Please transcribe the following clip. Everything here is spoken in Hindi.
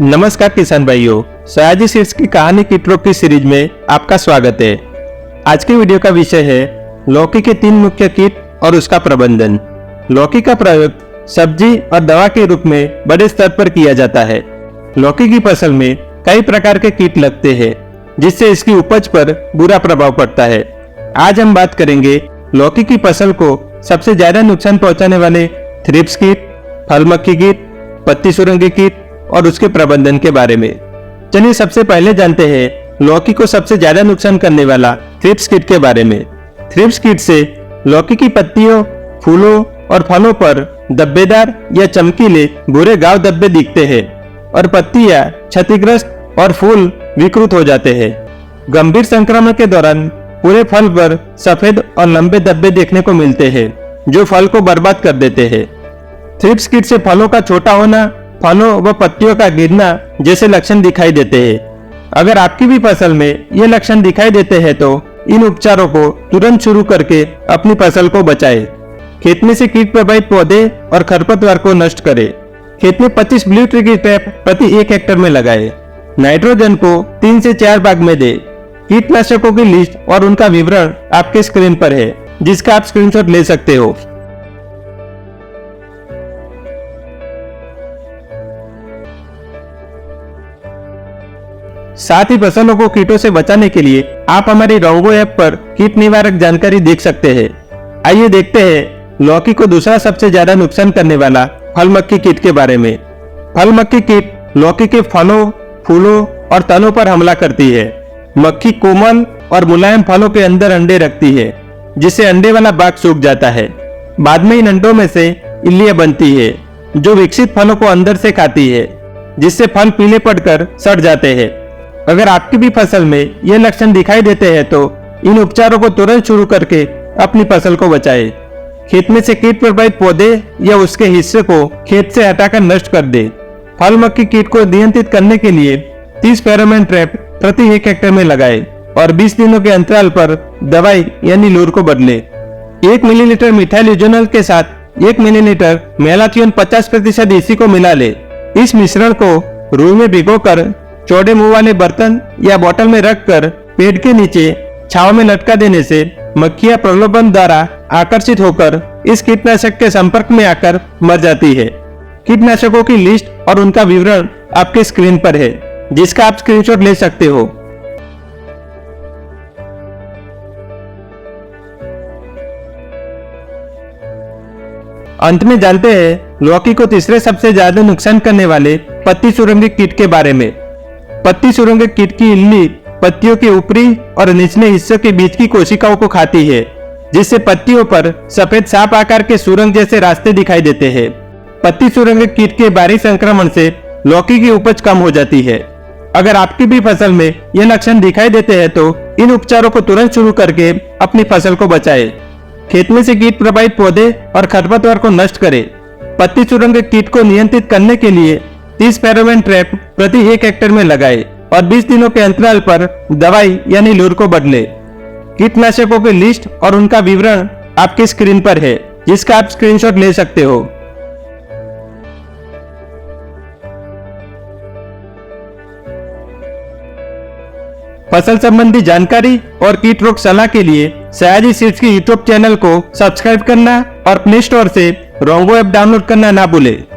नमस्कार किसान भाइयों, सयाजी सीड्स की कहानी कीटरोग की सीरीज में आपका स्वागत है। आज के वीडियो का विषय है लौकी के 3 मुख्य कीट और उसका प्रबंधन। लौकी का प्रयोग सब्जी और दवा के रूप में बड़े स्तर पर किया जाता है। लौकी की फसल में कई प्रकार के कीट लगते हैं जिससे इसकी उपज पर बुरा प्रभाव पड़ता है। आज हम बात करेंगे लौकी की फसल को सबसे ज्यादा नुकसान पहुंचाने वाले थ्रिप्स कीट, फल मक्खी कीट, पत्ती सुरंगी कीट और उसके प्रबंधन के बारे में। चलिए सबसे पहले जानते हैं लौकी को सबसे ज्यादा नुकसान करने वाला थ्रिप्स कीट के बारे में। थ्रिप्स कीट से लौकी की पत्तियों, फूलों और फलों पर धब्बेदार या चमकीले भूरे घाव धब्बे दिखते हैं और पत्तियां क्षतिग्रस्त और फूल विकृत हो जाते हैं। गंभीर संक्रमण के दौरान पूरे फल पर सफेद और लंबे धब्बे देखने को मिलते हैं जो फल को बर्बाद कर देते हैं। थ्रिप्स कीट से फलों का छोटा होना, फलों व पत्तियों का गिरना जैसे लक्षण दिखाई देते हैं। अगर आपकी भी फसल में ये लक्षण दिखाई देते हैं तो इन उपचारों को तुरंत शुरू करके अपनी फसल को बचाएं। खेत में से कीट प्रभावित पौधे और खरपतवार को नष्ट करें। खेत में 25 ब्लू ट्रिगर ट्रैप प्रति 1 हेक्टेयर में लगाएं। नाइट्रोजन को 3 से 4 भाग में दें। कीटनाशकों की लिस्ट और उनका विवरण आपके स्क्रीन पर है जिसका आप स्क्रीनशॉट ले सकते हो। साथ ही फसलों को कीटों से बचाने के लिए आप हमारी रोंगो ऐप पर कीट निवारक जानकारी देख सकते हैं। आइए देखते हैं लौकी को दूसरा सबसे ज्यादा नुकसान करने वाला फल मक्खी कीट के बारे में। फल मक्खी कीट लौकी के फलों, फूलों और तनों पर हमला करती है। मक्खी कोमल और मुलायम फलों के अंदर अंडे रखती है जिससे अंडे वाला भाग सूख जाता है। बाद में इन अंडों में से इल्लियां बनती है जो विकसित फलों को अंदर से खाती है जिससे फल पीले पड़कर सड़ जाते हैं। अगर आपकी भी फसल में ये लक्षण दिखाई देते हैं तो इन उपचारों को तुरंत शुरू करके अपनी फसल को बचाएं। खेत में से कीट प्रभावित पौधे या उसके हिस्से को खेत से हटाकर नष्ट कर दे। फल मक्खी कीट को नियंत्रित करने के लिए 30 फेरोमोन ट्रैप प्रति 1 हेक्टेयर में लगाए और 20 दिनों के अंतराल पर दवाई यानी लूर को बदले। 1 मिलीलीटर मिथाइल यूजोनल के साथ 1 मिलीलीटर मेलाथियोन 50% इसी को मिला ले। इस मिश्रण को रूई में भिगोकर चौड़े मुंह वाले बर्तन या बोतल में रखकर पेड़ के नीचे छांव में लटका देने से मक्खियां प्रलोभन द्वारा आकर्षित होकर इस कीटनाशक के संपर्क में आकर मर जाती है। कीटनाशकों की लिस्ट और उनका विवरण आपके स्क्रीन पर है जिसका आप स्क्रीनशॉट ले सकते हो। अंत में जानते हैं लौकी को तीसरे सबसे ज्यादा नुकसान करने वाले पत्ती सुरंगी कीट के बारे में। पत्ती सुरंगी कीट की इल्ली पत्तियों के ऊपरी और निचले हिस्सों के बीच की कोशिकाओं को खाती है जिससे पत्तियों पर सफेद सांप आकार के सुरंग जैसे रास्ते दिखाई देते हैं। पत्ती सुरंगी कीट के बाहरी संक्रमण से लौकी की उपज कम हो जाती है। अगर आपकी भी फसल में ये लक्षण दिखाई देते हैं तो इन उपचारों को तुरंत शुरू करके अपनी फसल को बचाएं। खेत में से कीट प्रभावित पौधे और खरपतवार को नष्ट करें। पत्ती सुरंगी कीट को नियंत्रित करने के लिए 30 फेरोमोन ट्रैप प्रति 1 हेक्टेयर में लगाए और 20 दिनों के अंतराल पर दवाई यानी लूर को बदले। कीटनाशकों की लिस्ट और उनका विवरण आपकी स्क्रीन पर है जिसका आप स्क्रीनशॉट ले सकते हो। फसल संबंधी जानकारी और कीट रोग सलाह के लिए सयाजी सीड्स के यूट्यूब चैनल को सब्सक्राइब करना और प्ले स्टोर से रोंगो ऐप डाउनलोड करना ना भूलें।